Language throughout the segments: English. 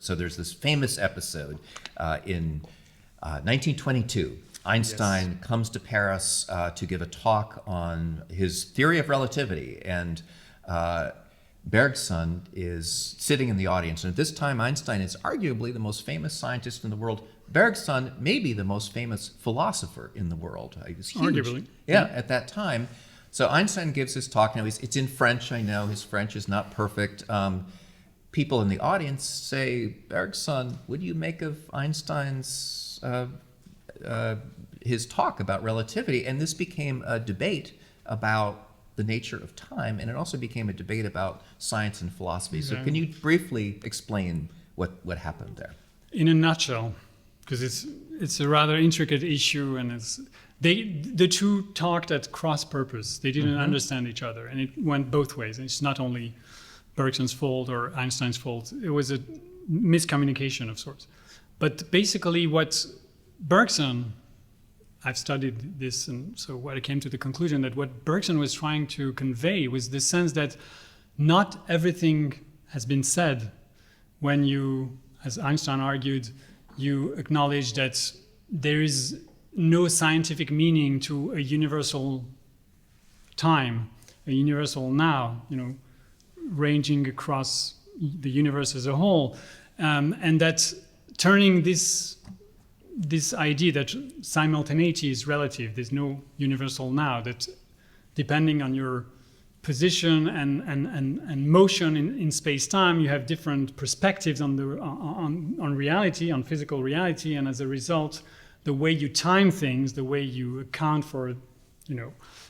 So there's this famous episode in 1922. Einstein comes to Paris to give a talk on his theory of relativity, and Bergson is sitting in the audience. And at this time, Einstein is arguably the most famous scientist in the world. Bergson may be the most famous philosopher in the world. He was huge. Arguably. Yeah, at that time. So Einstein gives his talk. Now, it's in French, I know. His French is not perfect. People in the audience say, Bergson, what do you make of Einstein's his talk about relativity? And this became a debate about the nature of time, and it also became a debate about science and philosophy. So can you briefly explain what happened there? In a nutshell, because it's a rather intricate issue, and the two talked at cross purpose. They didn't understand each other, and it went both ways. It's not only Bergson's fault or Einstein's fault. It was a miscommunication of sorts. But basically what Bergson, I've studied this, and so what I came to the conclusion that what Bergson was trying to convey was the sense that not everything has been said when you, as Einstein argued, you acknowledge that there is no scientific meaning to a universal time, a universal now, ranging across the universe as a whole, and that turning this idea that simultaneity is relative, there's no universal now, that depending on your position and motion in space-time, you have different perspectives on reality, on physical reality, and as a result, the way you time things, the way you account for,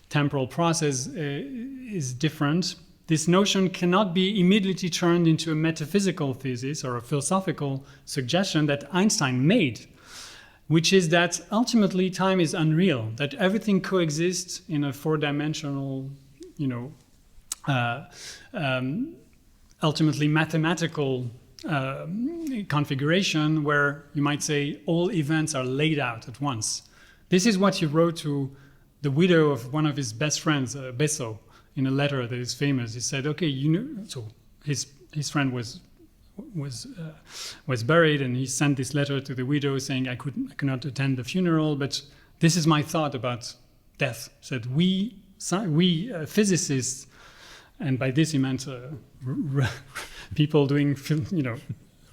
temporal process is different. This notion cannot be immediately turned into a metaphysical thesis or a philosophical suggestion that Einstein made, which is that ultimately time is unreal, that everything coexists in a four-dimensional, ultimately mathematical configuration where you might say all events are laid out at once. This is what he wrote to the widow of one of his best friends, Bessot, in a letter that is famous. He said, okay, so his friend was buried, and he sent this letter to the widow saying, I could not attend the funeral, but this is my thought about death. He said, we physicists, and by this he meant people doing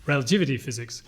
relativity physics,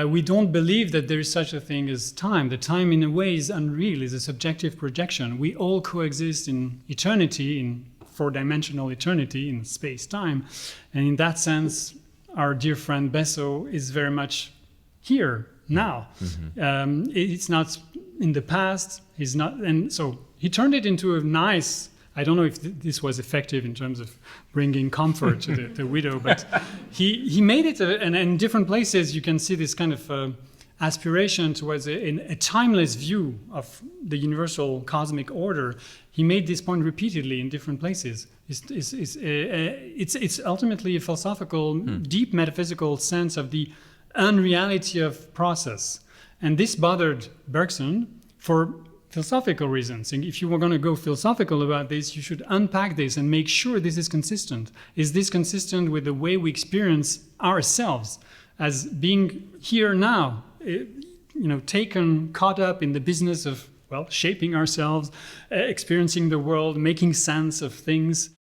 we don't believe that there is such a thing as time. The time in a way is unreal, is a subjective projection. We all coexist in eternity, in four-dimensional eternity, in space-time, and in that sense, our dear friend Bessot is very much here now. It's not in the past. He's not, and so he turned it into a nice. I don't know if this was effective in terms of bringing comfort to the widow, but he made it, and in different places you can see this kind of aspiration towards a timeless view of the universal cosmic order. He made this point repeatedly in different places. It's ultimately a philosophical, deep metaphysical sense of the unreality of process. And this bothered Bergson for philosophical reasons. And if you were going to go philosophical about this, you should unpack this and make sure this is consistent. Is this consistent with the way we experience ourselves as being here now, caught up in the business of, shaping ourselves, experiencing the world, making sense of things?